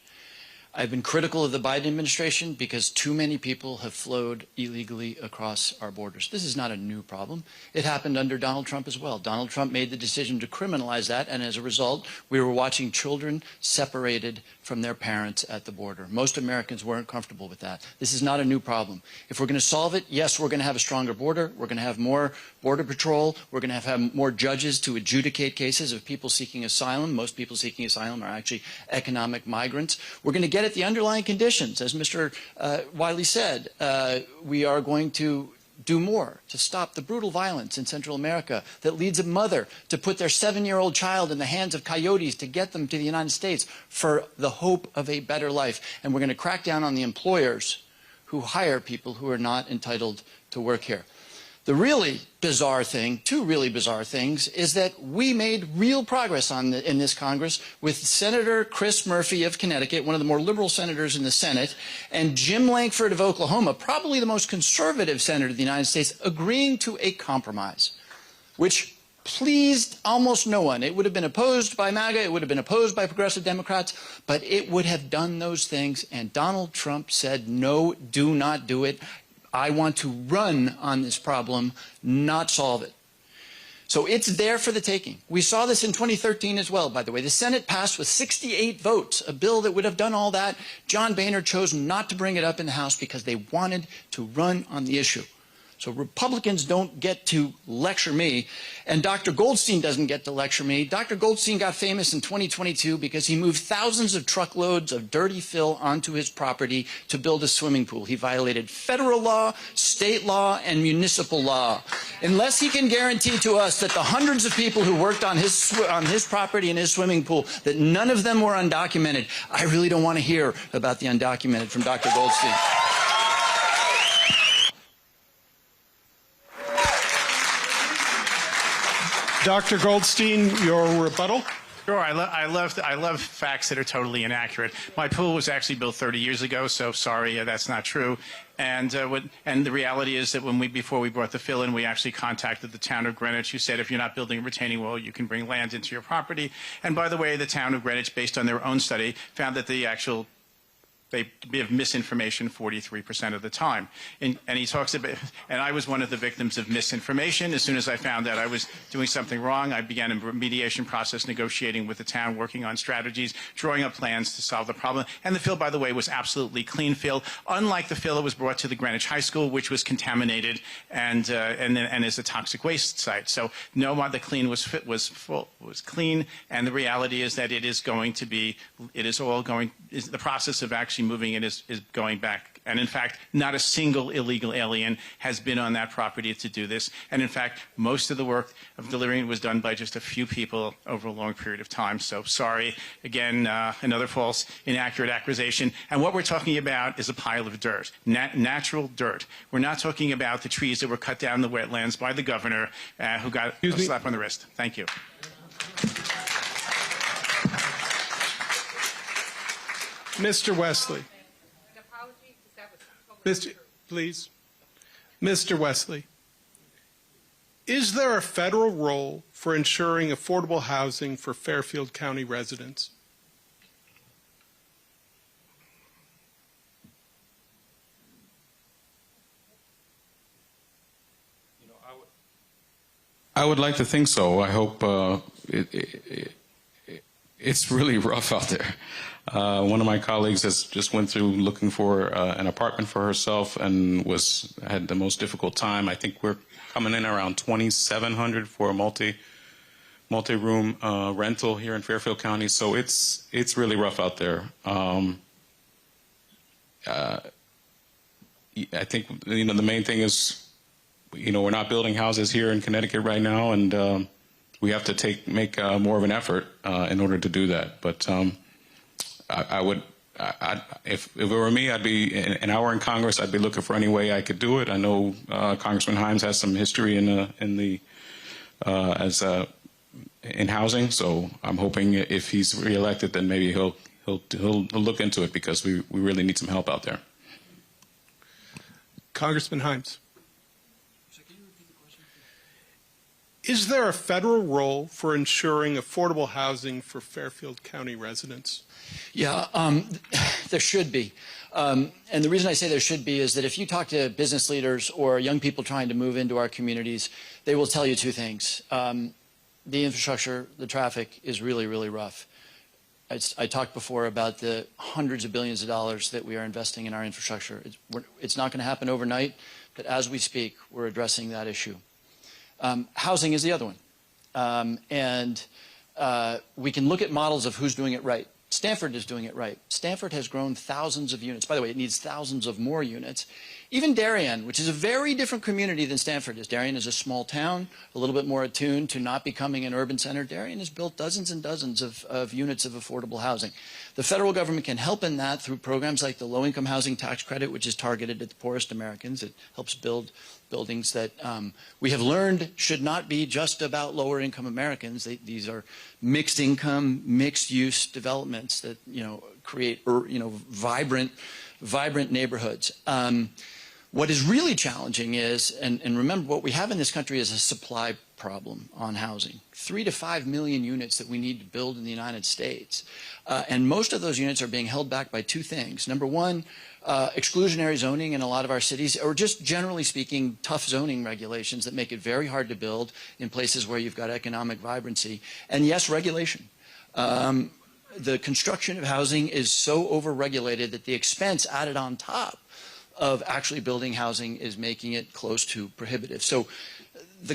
I've been critical of the Biden administration because too many people have flowed illegally across our borders. This is not a new problem. It happened under Donald Trump as well. Donald Trump made the decision to criminalize that, and as a result, we were watching children separated from their parents at the border. Most Americans weren't comfortable with that. This is not a new problem. If we're going to solve it, yes, we're going to have a stronger border. We're going to have more border patrol. We're going to have more judges to adjudicate cases of people seeking asylum. Most people seeking asylum are actually economic migrants. We're going to get at the underlying conditions. As Mr. Wiley said, we are going to do more to stop the brutal violence in Central America that leads a mother to put their 7-year-old child in the hands of coyotes to get them to the United States for the hope of a better life. And we're going to crack down on the employers who hire people who are not entitled to work here. The really bizarre thing, two really bizarre things, is that we made real progress in this Congress with Senator Chris Murphy of Connecticut, one of the more liberal senators in the Senate, and Jim Lankford of Oklahoma, probably the most conservative senator of the United States, agreeing to a compromise, which pleased almost no one. It would have been opposed by MAGA, it would have been opposed by progressive Democrats, but it would have done those things, and Donald Trump said, no, do not do it. I want to run on this problem, not solve it. So it's there for the taking. We saw this in 2013 as well, by the way. The Senate passed with 68 votes a bill that would have done all that. John Boehner chose not to bring it up in the House because they wanted to run on the issue. So Republicans don't get to lecture me, and Dr. Goldstein doesn't get to lecture me. Dr. Goldstein got famous in 2022 because he moved thousands of truckloads of dirty fill onto his property to build a swimming pool. He violated federal law, state law, and municipal law. Unless he can guarantee to us that the hundreds of people who worked on his property and his swimming pool, that none of them were undocumented, I really don't want to hear about the undocumented from Dr. Goldstein. Dr. Goldstein, your rebuttal. Sure, I love facts that are totally inaccurate. My pool was actually built 30 years ago, so sorry, that's not true. And the reality is that before we brought the fill in, we actually contacted the town of Greenwich, who said if you're not building a retaining wall, you can bring land into your property. And by the way, the town of Greenwich, based on their own study, found that they give misinformation 43% of the time. And he talks about, and I was one of the victims of misinformation. As soon as I found out I was doing something wrong, I began a mediation process, negotiating with the town, working on strategies, drawing up plans to solve the problem. And the fill, by the way, was absolutely clean fill, unlike the fill that was brought to the Greenwich High School, which was contaminated and is a toxic waste site. So no, the clean was clean, and the reality is that the process of actually moving it is going back. And in fact, not a single illegal alien has been on that property to do this. And in fact, most of the work of delivering it was done by just a few people over a long period of time. So sorry, again, another false, inaccurate accusation. And what we're talking about is a pile of dirt, natural dirt. We're not talking about the trees that were cut down in the wetlands by the governor who got a slap on the wrist. Thank you. Mr. Wesley. Please. Mr. Wesley, is there a federal role for ensuring affordable housing for Fairfield County residents? I would like to think so. I hope it's really rough out there. One of my colleagues just went through looking for an apartment for herself and had the most difficult time. I think we're coming in around $2,700 for a multi-room rental here in Fairfield County. So it's really rough out there. I think the main thing is we're not building houses here in Connecticut right now, and we have to make more of an effort in order to do that. But if it were me, I'd be an hour in Congress. I'd be looking for any way I could do it. I know Congressman Himes has some history in housing, so I'm hoping if he's reelected, then maybe he'll look into it, because we really need some help out there. Congressman Himes. Is there a federal role for ensuring affordable housing for Fairfield County residents? Yeah, there should be. And the reason I say there should be is that if you talk to business leaders or young people trying to move into our communities, they will tell you two things. The infrastructure, the traffic is really, really rough. I talked before about the hundreds of billions of dollars that we are investing in our infrastructure. It's not going to happen overnight, but as we speak, we're addressing that issue. Housing is the other one. We can look at models of who's doing it right. Stanford is doing it right. Stanford has grown thousands of units. By the way, it needs thousands of more units. Even Darien, which is a very different community than Stanford is. Darien is a small town, a little bit more attuned to not becoming an urban center. Darien has built dozens and dozens of units of affordable housing. The federal government can help in that through programs like the low-income housing tax credit, which is targeted at the poorest Americans. It helps build buildings that we have learned should not be just about lower-income Americans. These are mixed-income, mixed-use developments that create vibrant neighborhoods. What is really challenging is, and remember, what we have in this country is a supply problem on housing. 3 to 5 million units that we need to build in the United States. And most of those units are being held back by two things. Number one, exclusionary zoning in a lot of our cities, or just generally speaking, tough zoning regulations that make it very hard to build in places where you've got economic vibrancy. And yes, regulation. The construction of housing is so overregulated that the expense added on top of actually building housing is making it close to prohibitive. So the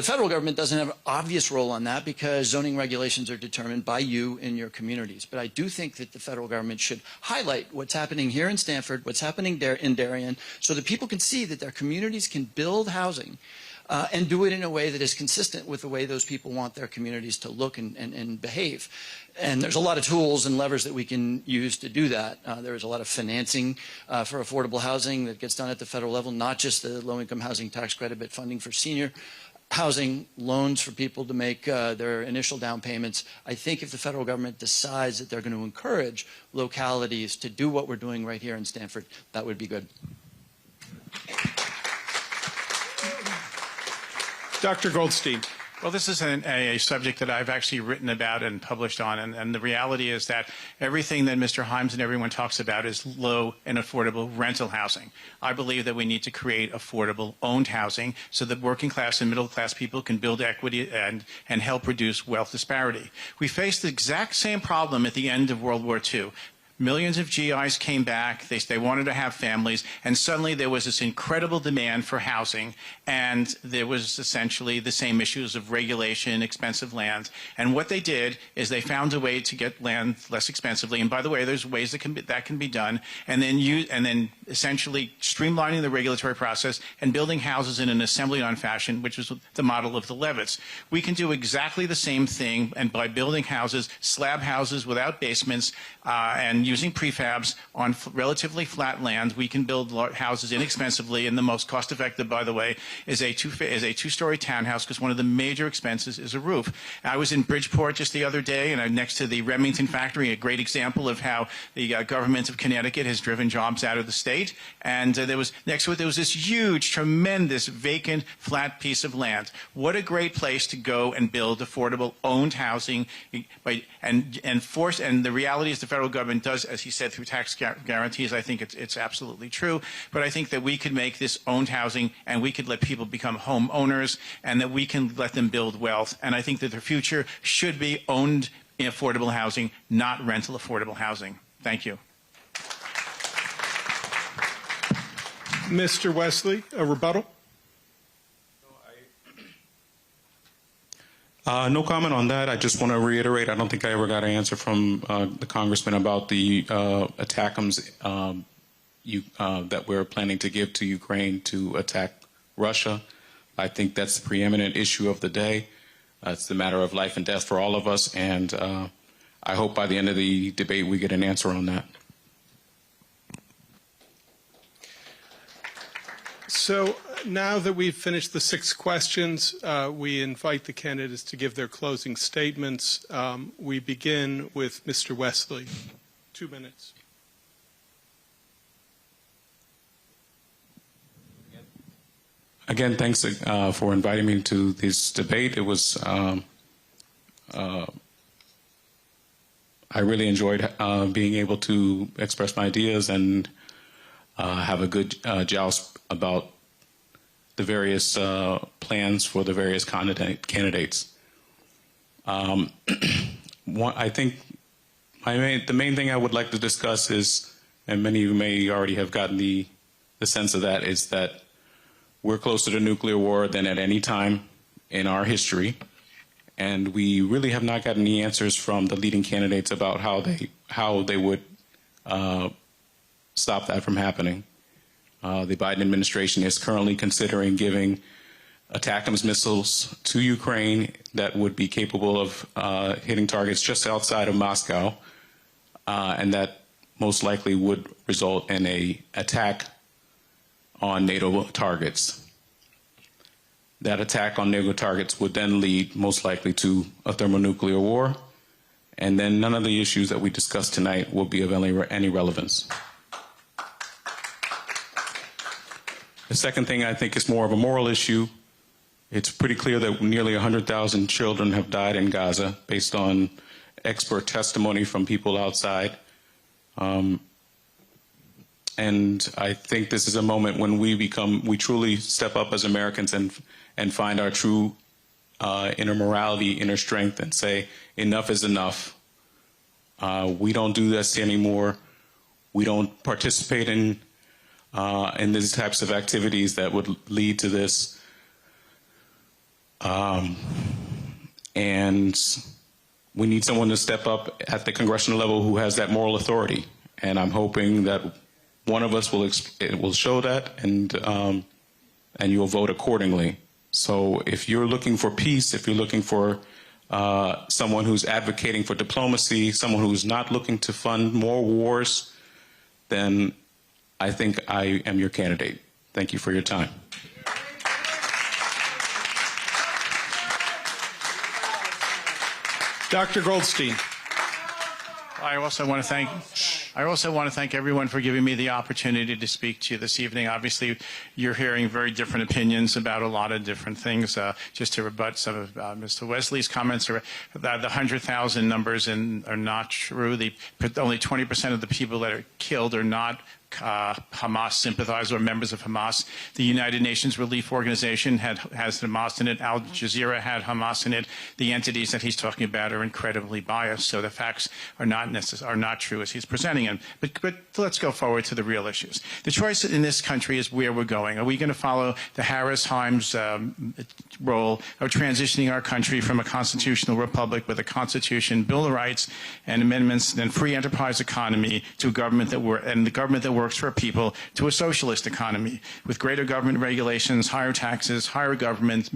federal government doesn't have an obvious role on that because zoning regulations are determined by you in your communities. But I do think that the federal government should highlight what's happening here in Stanford, what's happening in Darien, so that people can see that their communities can build housing and do it in a way that is consistent with the way those people want their communities to look and behave. And there's a lot of tools and levers that we can use to do that. There is a lot of financing for affordable housing that gets done at the federal level, not just the low-income housing tax credit, but funding for senior housing, loans for people to make their initial down payments. I think if the federal government decides that they're going to encourage localities to do what we're doing right here in Stanford, that would be good. Dr. Goldstein. Well, this is a subject that I've actually written about and published on, and the reality is that everything that Mr. Himes and everyone talks about is low and affordable rental housing. I believe that we need to create affordable owned housing so that working class and middle class people can build equity and help reduce wealth disparity. We faced the exact same problem at the end of World War II. Millions of GIs came back, they wanted to have families, and suddenly there was this incredible demand for housing, and there was essentially the same issues of regulation, expensive land. And what they did is they found a way to get land less expensively, and by the way, there's ways that can be done, and then essentially streamlining the regulatory process and building houses in an assembly line fashion, which was the model of the Levitts. We can do exactly the same thing, and by building houses, slab houses without basements, and using prefabs on relatively flat land, we can build houses inexpensively, and the most cost-effective, by the way, is a two-story townhouse, because one of the major expenses is a roof. I was in Bridgeport just the other day, and I'm next to the Remington factory, a great example of how the government of Connecticut has driven jobs out of the state. And next to it, there was this huge, tremendous, vacant, flat piece of land. What a great place to go and build affordable, owned housing, and the reality is the federal government does, as he said, through tax guarantees. I think it's absolutely true. But I think that we could make this owned housing, and we could let people become homeowners, and that we can let them build wealth. And I think that the future should be owned affordable housing, not rental affordable housing. Thank you. Mr. Wesley, a rebuttal? No comment on that. I just want to reiterate, I don't think I ever got an answer from the congressman about the ATACMS that we're planning to give to Ukraine to attack Russia. I think that's the preeminent issue of the day. It's a matter of life and death for all of us, and I hope by the end of the debate we get an answer on that. So now that we've finished the 6 questions, we invite the candidates to give their closing statements. We begin with Mr. Wesley. 2 minutes. Again, thanks for inviting me to this debate. It was, I really enjoyed being able to express my ideas and have a good joust about the various plans for the various candidates. I think the main thing I would like to discuss is, and many of you may already have gotten the sense of that, is that we're closer to nuclear war than at any time in our history, and we really have not gotten any answers from the leading candidates about how they would stop that from happening. The Biden administration is currently considering giving ATACMS missiles to Ukraine that would be capable of hitting targets just outside of Moscow, and that most likely would result in an attack on NATO targets. That attack on NATO targets would then lead most likely to a thermonuclear war, and then none of the issues that we discussed tonight will be of any relevance. The second thing I think is more of a moral issue. It's pretty clear that nearly 100,000 children have died in Gaza based on expert testimony from people outside. And I think this is a moment when we truly step up as Americans and find our true inner morality, inner strength, and say, enough is enough. We don't do this anymore. We don't participate in these types of activities that would lead to this. And we need someone to step up at the congressional level who has that moral authority. And I'm hoping that one of us will show that, and you'll vote accordingly. So if you're looking for peace, if you're looking for someone who's advocating for diplomacy, someone who's not looking to fund more wars, then I think I am your candidate. Thank you for your time. Dr. Goldstein. I also want to thank everyone for giving me the opportunity to speak to you this evening. Obviously, you're hearing very different opinions about a lot of different things. Just to rebut some of Mr. Wesley's comments, the 100,000 numbers are not true. Only 20% of the people that are killed are not Hamas sympathizers or members of Hamas. The United Nations Relief Organization has Hamas in it. Al Jazeera had Hamas in it. The entities that he's talking about are incredibly biased, so the facts are not true as he's presenting them. But let's go forward to the real issues. The choice in this country is where we're going. Are we going to follow the Harris-Himes role of transitioning our country from a constitutional republic with a constitution, Bill of Rights, and amendments, and free enterprise economy to a government that works for people, to a socialist economy with greater government regulations, higher taxes, higher government,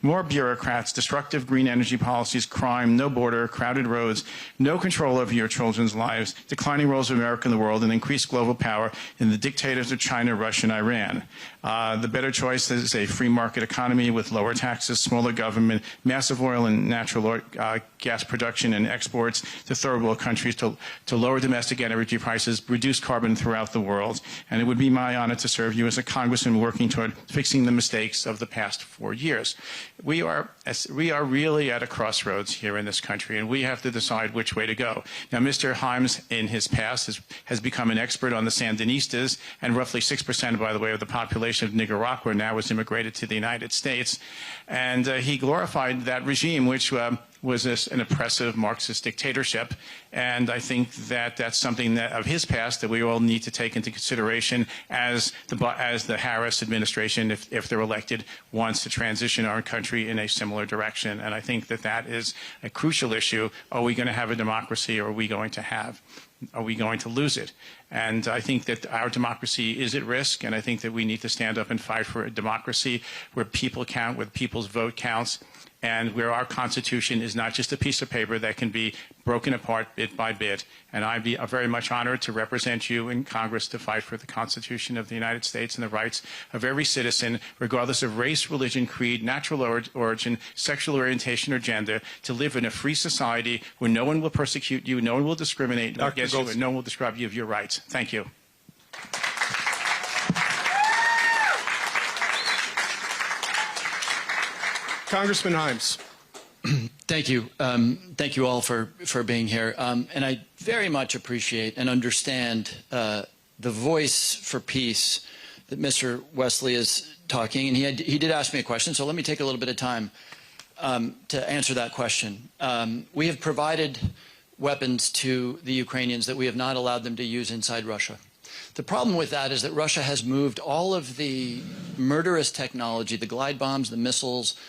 more bureaucrats, destructive green energy policies, crime, no border, crowded roads, no control over your children's lives, declining roles of America in the world, and increased global power in the dictators of China, Russia, and Iran. The better choice is a free market economy with lower taxes, smaller government, massive oil and natural gas production and exports to third world countries to lower domestic energy prices, reduce carbon throughout the world. And it would be my honor to serve you as a congressman working toward fixing the mistakes of the past 4 years. We are really at a crossroads here in this country, and we have to decide which way to go. Now, Mr. Himes, in his past, has become an expert on the Sandinistas, and roughly 6%, by the way, of the population of Nicaragua now has immigrated to the United States. And he glorified that regime, which was an oppressive Marxist dictatorship. And I think that that's something of his past that we all need to take into consideration as the Harris administration, if they're elected, wants to transition our country in a similar direction. And I think that that is a crucial issue. Are we going to have a democracy, or are we going to lose it? And I think that our democracy is at risk, and I think that we need to stand up and fight for a democracy where people count, where people's vote counts, and where our Constitution is not just a piece of paper that can be broken apart bit by bit. And I'd be very much honored to represent you in Congress to fight for the Constitution of the United States and the rights of every citizen, regardless of race, religion, creed, natural origin, sexual orientation, or gender, to live in a free society where no one will persecute you, no one will discriminate against you, and no one will deprive you of your rights. Thank you. Congressman Himes. Thank you. Thank you all for being here. And I very much appreciate and understand the voice for peace that Mr. Wesley is talking. And he did ask me a question, so let me take a little bit of time to answer that question. We have provided weapons to the Ukrainians that we have not allowed them to use inside Russia. The problem with that is that Russia has moved all of the murderous technology, the glide bombs, the missiles,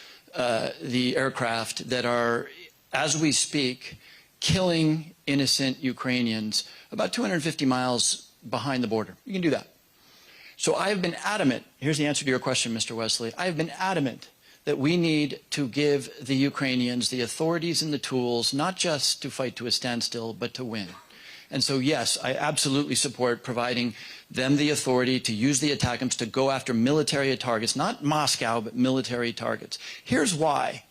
the aircraft that are, as we speak, killing innocent Ukrainians about 250 miles behind the border. You can do that. So I have been adamant, here's the answer to your question, Mr. Wesley, I have been adamant that we need to give the Ukrainians the authorities and the tools, not just to fight to a standstill, but to win. And so, yes, I absolutely support providing them the authority to use the ATACMS to go after military targets, not Moscow, but military targets. Here's why.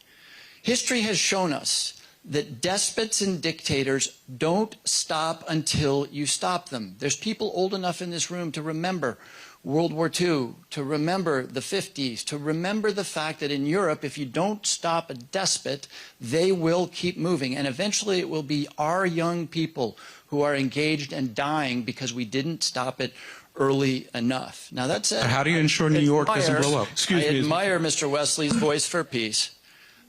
History has shown us that despots and dictators don't stop until you stop them. There's people old enough in this room to remember World War II, to remember the 50s, to remember the fact that in Europe, if you don't stop a despot, they will keep moving. And eventually it will be our young people who are engaged and dying because we didn't stop it early enough. Now that said, How do you ensure New York doesn't blow up? I admire Mr. Wesley's voice for peace.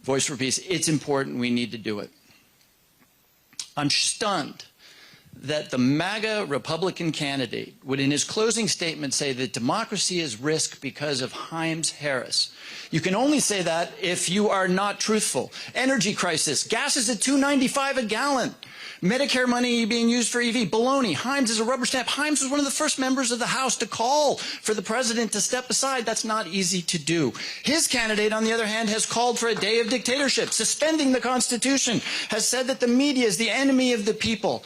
Voice for peace. It's important. We need to do it. I'm stunned that the MAGA Republican candidate would in his closing statement say that democracy is risk because of Himes-Harris. You can only say that if you are not truthful. Energy crisis. Gas is at $2.95 a gallon. Medicare money being used for EV. Baloney. Himes is a rubber stamp. Himes was one of the first members of the House to call for the president to step aside. That's not easy to do. His candidate, on the other hand, has called for a day of dictatorship, suspending the Constitution, has said that the media is the enemy of the people.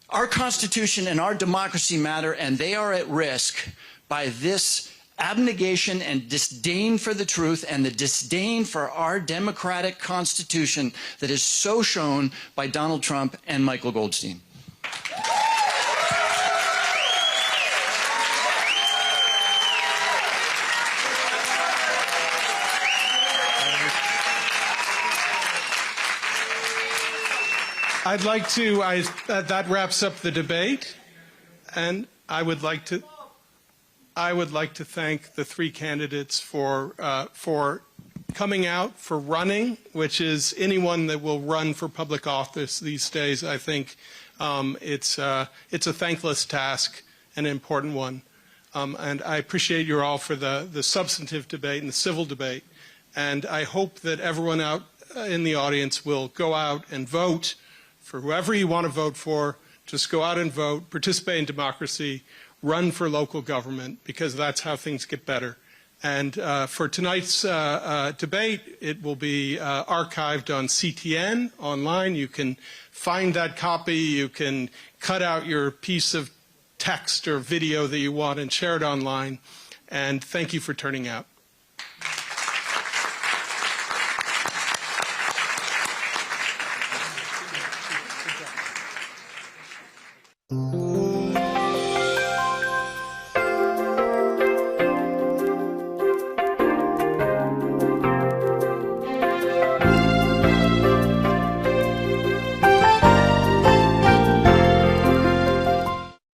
Our Constitution and our democracy matter, and they are at risk by this abnegation and disdain for the truth and the disdain for our democratic Constitution that is so shown by Donald Trump and Michael Goldstein. I'd like to, that wraps up the debate, and I would like to thank the three candidates for coming out, for running, which is anyone that will run for public office these days. I think it's a thankless task, an important one. And I appreciate you all for the substantive debate and the civil debate. And I hope that everyone out in the audience will go out and vote for whoever you want to vote for. Just go out and vote, participate in democracy, run for local government, because that's how things get better. And for tonight's debate, it will be archived on CTN online. You can find that copy. You can cut out your piece of text or video that you want and share it online. And thank you for turning out. Good job.